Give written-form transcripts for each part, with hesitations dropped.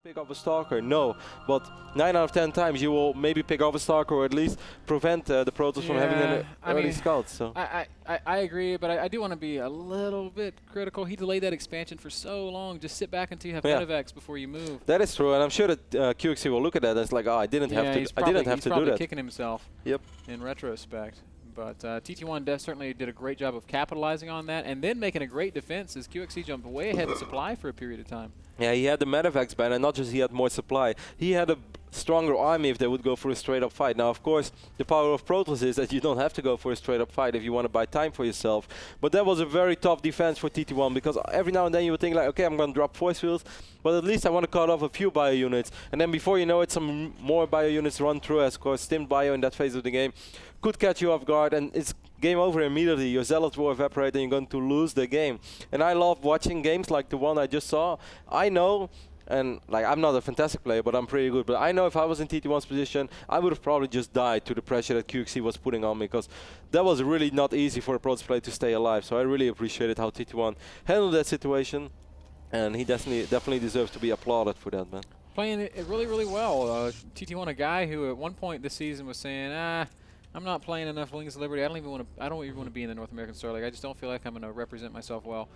Pick up a stalker? No, but 9 out of 10 times you will maybe pick up a stalker or at least prevent the Protoss from having an early scout. So I agree, but I do want to be a little bit critical. He delayed that expansion for so long. Just sit back until you have medevacs before you move. That is true, and I'm sure that QXC will look at that and it's like, oh, I didn't have to. I didn't have to do that. He's probably kicking himself. Yep. In retrospect. But TT1 certainly did a great job of capitalizing on that and then making a great defense as QXC jumped way ahead in supply for a period of time. Yeah, he had the medevacs ban, and not just he had more supply. He had a stronger army if they would go for a straight-up fight. Now, of course, the power of Protoss is that you don't have to go for a straight-up fight if you want to buy time for yourself. But that was a very tough defense for TT1 because every now and then you would think like, okay, I'm going to drop force fields, but at least I want to cut off a few bio units. And then before you know it, some more bio units run through, as of course, stimmed bio in that phase of the game could catch you off guard, and it's game over immediately. Your zealots will evaporate and you're going to lose the game. And I love watching games like the one I just saw. I know, and like I'm not a fantastic player, but I'm pretty good. But I know if I was in TT1's position, I would have probably just died to the pressure that QXC was putting on me, because that was really not easy for a Protoss player to stay alive. So I really appreciated how TT1 handled that situation, and he definitely deserves to be applauded for that, man. Playing it really, really well. TT1, a guy who at one point this season was saying, I'm not playing enough Wings of Liberty. I don't even want to be in the North American Star League. I just don't feel like I'm going to represent myself well.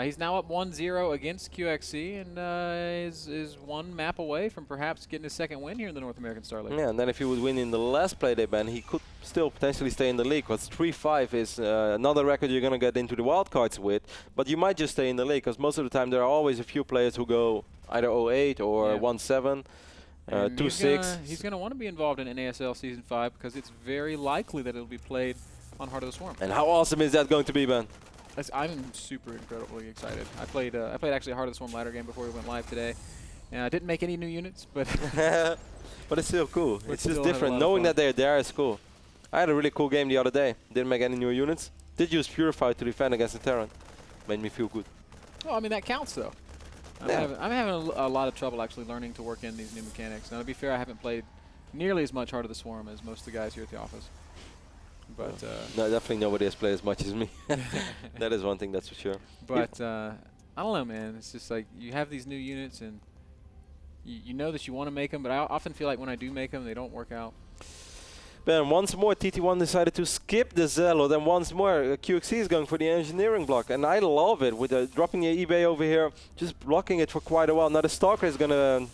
He's now up 1-0 against QXC and is one map away from perhaps getting his second win here in the North American Star League. Yeah, and then if he would win in the last play day ban, he could still potentially stay in the league, because 3-5 is another record you're going to get into the wildcards with, but you might just stay in the league, because most of the time there are always a few players who go either 0-8 or 1-7. 2-6. He's going to want to be involved in NASL Season 5 because it's very likely that it'll be played on Heart of the Swarm. And how awesome is that going to be, Ben? I'm super incredibly excited. I played actually a Heart of the Swarm ladder game before we went live today. And I didn't make any new units, but but it's still cool. It's just different. Knowing that they're there is cool. I had a really cool game the other day. Didn't make any new units. Did use Purify to defend against the Terran. Made me feel good. Well, I mean, that counts, though. I'm having a lot of trouble actually learning to work in these new mechanics. Now, to be fair, I haven't played nearly as much Heart of the Swarm as most of the guys here at the office. But no, definitely nobody has played as much as me. That is one thing, that's for sure. But I don't know, man. It's just like you have these new units, and you know that you want to make them, but I often feel like when I do make them, they don't work out. Ben, once more TT1 decided to skip the Zealot, and once more QXC is going for the engineering block, and I love it with dropping your eBay over here, just blocking it for quite a while. Now the Stalker is going to,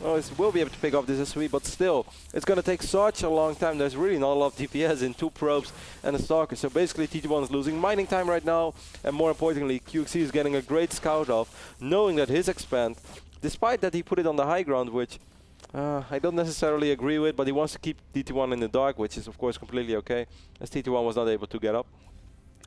well, will be able to pick up this SOE, but still, it's going to take such a long time. There's really not a lot of DPS in 2 probes and a Stalker, so basically TT1 is losing mining time right now, and more importantly, QXC is getting a great scout off, knowing that his expand, despite that he put it on the high ground, which I don't necessarily agree with, but he wants to keep TT1 in the dark, which is of course completely okay, as TT1 was not able to get up.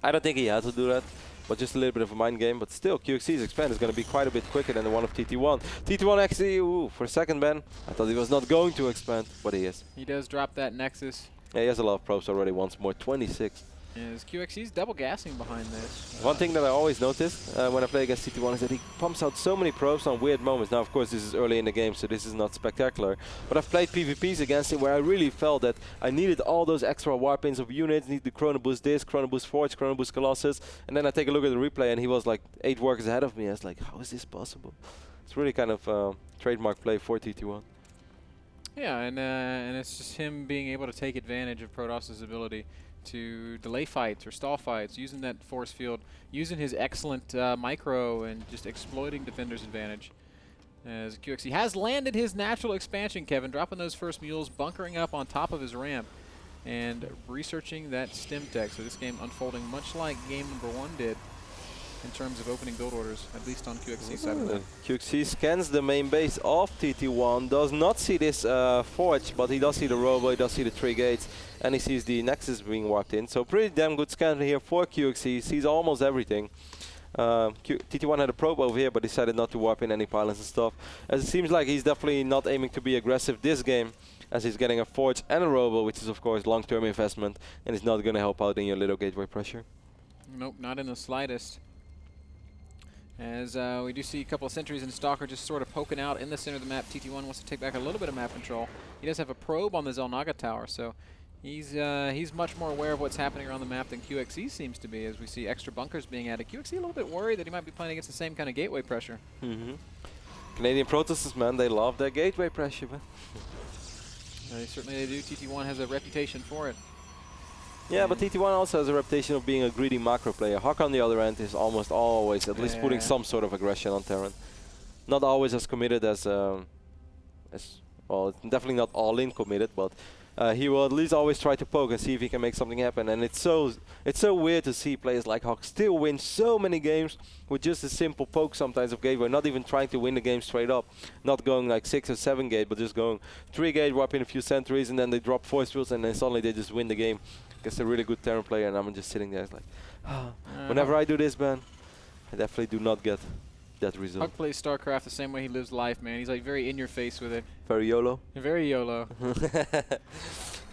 I don't think he had to do that, but just a little bit of a mind game. But still, QXC's expand is going to be quite a bit quicker than the one of TT1. TT1 actually, for a second, Ben, I thought he was not going to expand, but he is. He does drop that Nexus. Yeah, he has a lot of probes already once more, 26. Is QXC's double gassing behind this. One thing that I always notice when I play against TT1 is that he pumps out so many probes on weird moments. Now, of course, this is early in the game, so this is not spectacular. But I've played PvPs against him where I really felt that I needed all those extra warpins of units, need the Chrono Boost this, Chrono Boost Forge, Chrono Boost Colossus, and then I take a look at the replay and he was like 8 workers ahead of me. I was like, how is this possible? It's really kind of trademark play for TT1. Yeah, and it's just him being able to take advantage of Protoss's ability to delay fights or stall fights, using that force field, using his excellent micro, and just exploiting defender's advantage. As QXC has landed his natural expansion, Kevin, dropping those first mules, bunkering up on top of his ramp, and researching that stim tech. So this game unfolding much like game number 1 did in terms of opening build orders, at least on QXC's side of that. QXC scans the main base of TT1, does not see this forge, but he does see the robo, he does see the 3 gates, and he sees the Nexus being walked in. So pretty damn good scan here for QXC, he sees almost everything. TT1 had a probe over here, but decided not to warp in any pylons and stuff, as it seems like he's definitely not aiming to be aggressive this game, as he's getting a forge and a robo, which is of course long-term investment, and is not going to help out in your little gateway pressure. Nope, not in the slightest. As we do see a couple of sentries and Stalker just sort of poking out in the center of the map. TT1 wants to take back a little bit of map control. He does have a probe on the Zelnaga tower, so he's much more aware of what's happening around the map than QXC seems to be, as we see extra bunkers being added. QXC a little bit worried that he might be playing against the same kind of gateway pressure. Canadian protesters, man, they love their gateway pressure, man. Certainly they do. TT1 has a reputation for it. Yeah, but TT1 also has a reputation of being a greedy macro player. Hawk on the other end is almost always at least putting some sort of aggression on Terran. Not always as committed as well, definitely not all-in committed, but he will at least always try to poke and see if he can make something happen. And it's so weird to see players like Hawk still win so many games with just a simple poke sometimes of gateway, not even trying to win the game straight up, not going like 6 or 7 gate, but just going 3 gate, drop in a few sentries, and then they drop force fields, and then suddenly they just win the game. Because they're a really good Terran player, and I'm just sitting there like, whenever I do this, man, I definitely do not get that result. Hawk plays StarCraft the same way he lives life, man. He's like very in your face with it. Very YOLO. Very YOLO.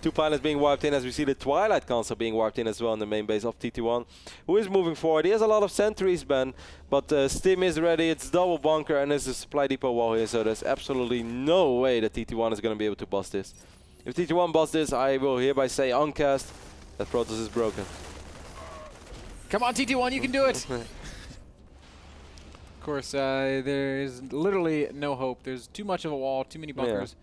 2 pilots being wiped in, as we see the Twilight console being wiped in as well in the main base of TT1, who is moving forward. He has a lot of sentries, Ben, but Stim is ready. It's double bunker, and there's a supply depot wall here, so there's absolutely no way that TT1 is going to be able to bust this. If TT1 busts this, I will hereby say on cast that Protoss is broken. Come on, TT1, you can do it! Of course, there is literally no hope. There's too much of a wall, too many bunkers,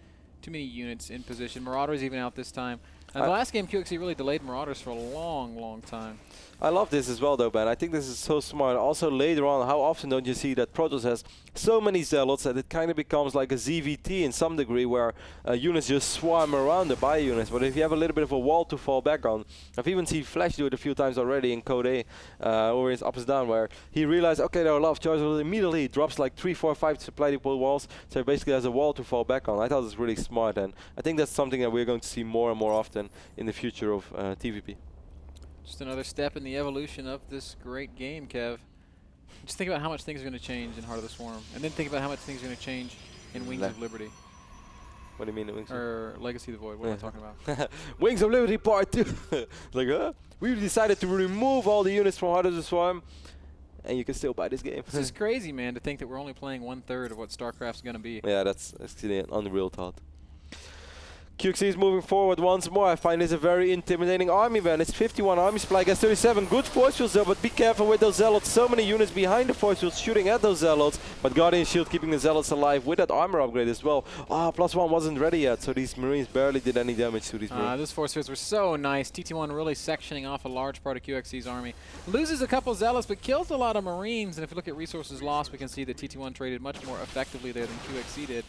too many units in position. Marauders even out this time. The last game, QXC really delayed Marauders for a long, long time. I love this as well, though, Ben. I think this is so smart. Also, later on, how often don't you see that Protoss has so many zealots that it kind of becomes like a ZVT in some degree, where units just swarm around the bio units. But if you have a little bit of a wall to fall back on, I've even seen Flash do it a few times already in Code A, or in Up is Down, where he realized, okay, there are a lot of charges, immediately he drops like 3, 4, 5 supply depot walls, so he basically has a wall to fall back on. I thought it was really smart, and I think that's something that we're going to see more and more often in the future of TVP. Just another step in the evolution of this great game, Kev. Just think about how much things are going to change in Heart of the Swarm, and then think about how much things are going to change in Wings of Liberty. What do you mean, Wings of Or Legacy of the Void, what am I talking about? Wings of Liberty Part 2! Like, we decided to remove all the units from Heart of the Swarm, and you can still buy this game. This is crazy, man, to think that we're only playing 1/3 of what StarCraft's going to be. Yeah, that's actually an unreal thought. QXC is moving forward once more. I find this a very intimidating army, man. It's 51 army supply against 37. Good force fields though, but be careful with those zealots. So many units behind the force fields shooting at those zealots. But Guardian Shield keeping the zealots alive with that armor upgrade as well. +1 wasn't ready yet, so these Marines barely did any damage to these Marines. Those force fields were so nice. TT1 really sectioning off a large part of QXC's army. Loses a couple zealots, but kills a lot of Marines. And if you look at resources lost, we can see that TT1 traded much more effectively there than QXC did.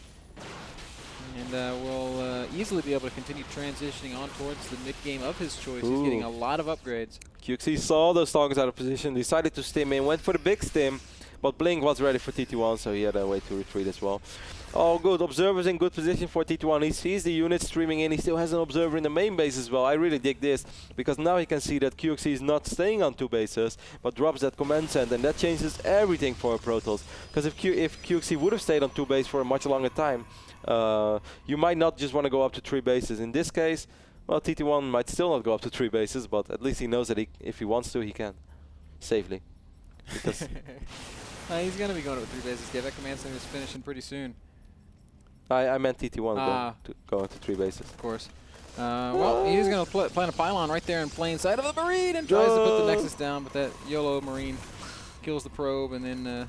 And will easily be able to continue transitioning on towards the mid-game of his choice. He's getting a lot of upgrades. QXC saw those targets out of position, decided to stim in, went for the big stim, but Blink was ready for TT1, so he had a way to retreat as well. Oh, good. Observers in good position for TT1. He sees the units streaming in. He still has an observer in the main base as well. I really dig this, because now he can see that QXC is not staying on 2 bases, but drops that command center, and that changes everything for a Protoss. Because if QXC would have stayed on 2 bases for a much longer time, you might not just want to go up to 3 bases. In this case, well, TT1 might still not go up to 3 bases, but at least he knows that if he wants to, he can. Safely. Because he's going to be going up to 3 bases. That command center is finishing pretty soon. I meant TT1 to go into 3 bases. Of course. Well, he's going to plant a pylon right there in plain sight of the Marine and tries to put the Nexus down, but that YOLO Marine kills the probe and then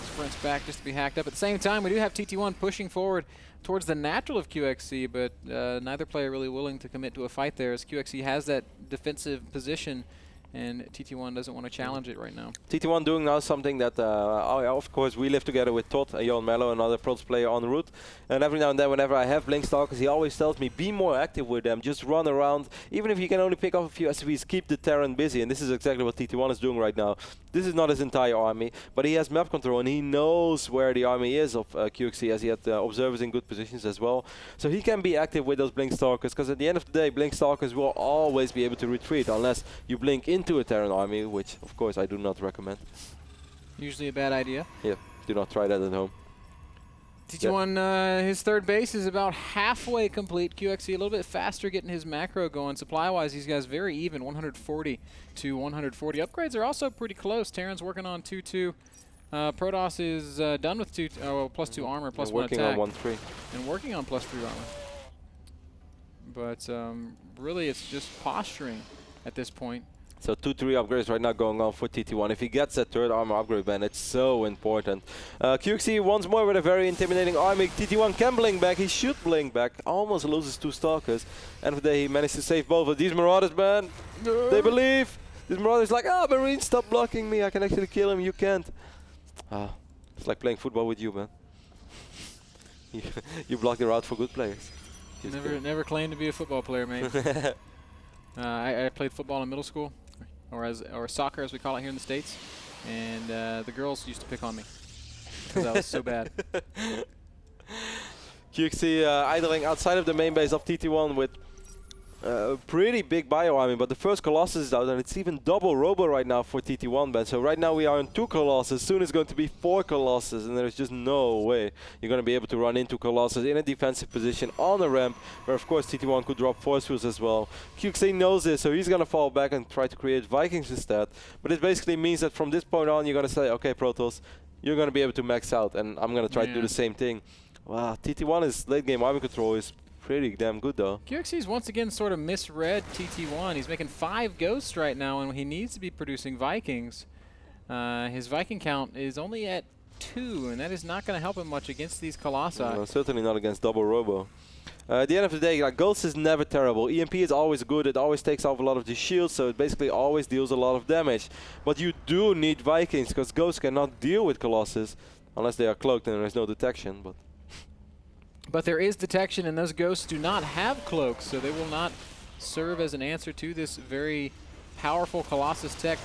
sprints back just to be hacked up. At the same time, we do have TT1 pushing forward towards the natural of QXC, but neither player really willing to commit to a fight there, as QXC has that defensive position and TT1 doesn't want to challenge it right now. TT1 doing now something that, of course, we live together with Todd, Jon Mello, another Protoss player on route. And every now and then, whenever I have Blink Stalkers, he always tells me, be more active with them, just run around. Even if you can only pick off a few SCVs, keep the Terran busy. And this is exactly what TT1 is doing right now. This is not his entire army, but he has map control and he knows where the army is of QXC, as he had observers in good positions as well. So he can be active with those Blink Stalkers, because at the end of the day, Blink Stalkers will always be able to retreat unless you blink into a Terran army, which of course I do not recommend. Usually a bad idea. Yeah, do not try that at home. TT1, his 3rd base is about halfway complete. QXC a little bit faster getting his macro going. Supply-wise, these guys very even, 140 to 140. Upgrades are also pretty close. Terran's working on 2-2. Protoss is done with +2 armor, +1 working attack. on 1-3. And working on +3 armor. But really, it's just posturing at this point. So 2-3 upgrades right now going on for TT1. If he gets that third armor upgrade ban, it's so important. QXC once more with a very intimidating army. TT1 can blink back. He should blink back. Almost loses 2 Stalkers. End of the day, he managed to save both of these Marauders, man. They believe. This Marauder's like, ah, Marine, stop blocking me. I can actually kill him. You can't. It's like playing football with you, man. You block the route for good players. Never claimed to be a football player, mate. I played football in middle school, or soccer as we call it here in the States, and the girls used to pick on me because I was so bad. QXC idling outside of the main base of TT1 with a pretty big bio army, but the first Colossus is out, and it's even double Robo right now for TT1, Ben. So right now we are on 2 Colossus. Soon it's going to be 4 Colossus, and there's just no way you're going to be able to run into Colossus in a defensive position on the ramp, where of course TT1 could drop force fields as well. QXC knows this, so he's going to fall back and try to create Vikings instead. But it basically means that from this point on, you're going to say, okay, Protoss, you're going to be able to max out, and I'm going to try to do the same thing. Wow, TT1's late game army control is pretty damn good though. QXC's once again sort of misread TT1. He's making 5 ghosts right now, and he needs to be producing Vikings. His Viking count is only at 2, and that is not going to help him much against these Colossi. No, certainly not against double Robo. At the end of the day, like, Ghost is never terrible. EMP is always good. It always takes off a lot of the shields, so it basically always deals a lot of damage. But you do need Vikings, because Ghost cannot deal with Colossus unless they are cloaked and there is no detection. But there is detection, and those ghosts do not have cloaks, so they will not serve as an answer to this very powerful Colossus tech.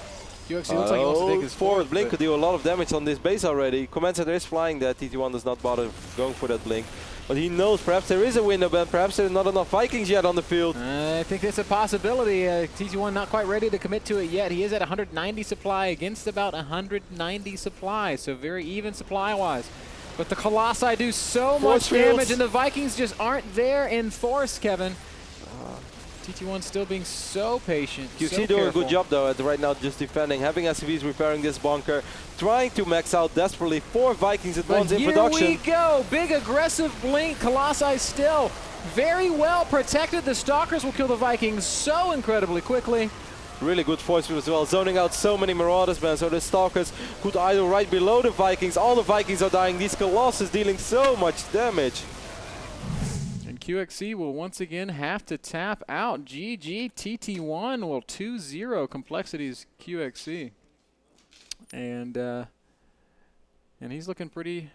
QXC looks like he wants to take his forward blink could do a lot of damage on this base already. Command Center is flying there. TT1 does not bother going for that blink. But he knows perhaps there is a window, but perhaps there's not enough Vikings yet on the field. I think it's a possibility. TT1 not quite ready to commit to it yet. He is at 190 supply against about 190 supply, so very even supply-wise. But the Colossi do so much damage, and the Vikings just aren't there in force, Kevin. TT1 still being so patient. QXC doing a good job though at right now, just defending, having SCVs repairing this bunker, trying to max out desperately 4 Vikings at once in production. Here we go, big aggressive blink. Colossi still very well protected. The Stalkers will kill the Vikings so incredibly quickly. Really good force field as well, zoning out so many Marauders, man, so the Stalkers could idle right below the Vikings. All the Vikings are dying, these Colossus dealing so much damage. And QXC will once again have to tap out. GG, TT1 will 2-0 Complexity's QXC. And he's looking pretty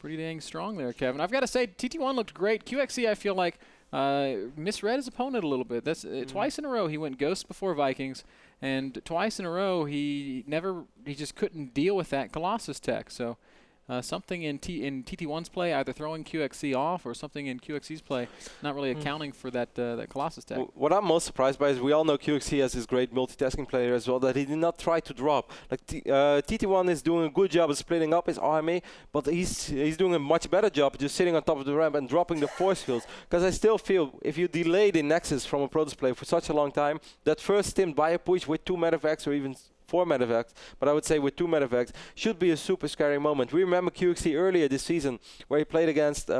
dang strong there, Kevin. I've got to say, TT1 looked great. QXC, I feel like, misread his opponent a little bit. That's twice in a row he went Ghost before Vikings, and twice in a row he just couldn't deal with that Colossus tech. So something in TT1's play, either throwing QXC off or something in QXC's play, not really accounting for that Colossus tech. What I'm most surprised by is we all know QXC has this great multitasking player as well, that he did not try to drop. Like TT1 is doing a good job of splitting up his army, but he's doing a much better job just sitting on top of the ramp and dropping the force fields. Because I still feel if you delay the Nexus from a Protoss player for such a long time, that first stim by a push with 2 medevacs or even 4 medevacs, but I would say with 2 medevacs, should be a super scary moment. We remember QXC earlier this season where he played against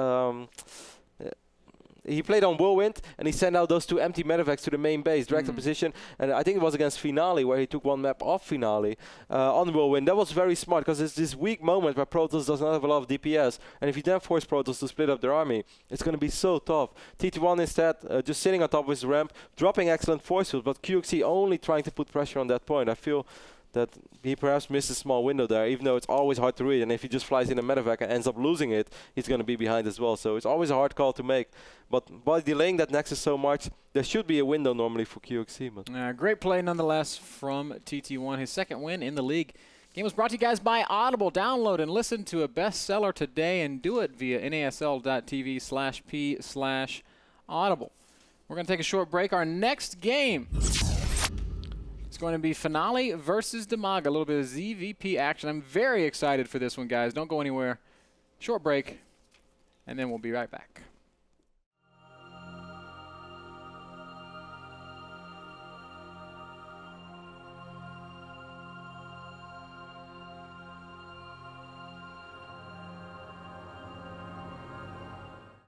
he played on Whirlwind, and he sent out those 2 empty medevacs to the main base, direct position, and I think it was against Finale where he took 1 map off Finale on Whirlwind. That was very smart, because it's this weak moment where Protoss does not have a lot of DPS, and if you then force Protoss to split up their army, it's going to be so tough. TT1 instead just sitting on top of his ramp, dropping excellent force fields, but QXC only trying to put pressure on that point. I feel that he perhaps missed a small window there, even though it's always hard to read, and if he just flies in a medevac and ends up losing it, he's going to be behind as well. So it's always a hard call to make. But by delaying that Nexus so much, there should be a window normally for QXC. But great play nonetheless from TT1, his 2nd win in the league. Game was brought to you guys by Audible. Download and listen to a bestseller today, and do it via nasl.tv/p/audible. We're going to take a short break. Our next game, it's going to be Finale versus Damaga. A little bit of ZVP action. I'm very excited for this one, guys. Don't go anywhere. Short break, and then we'll be right back.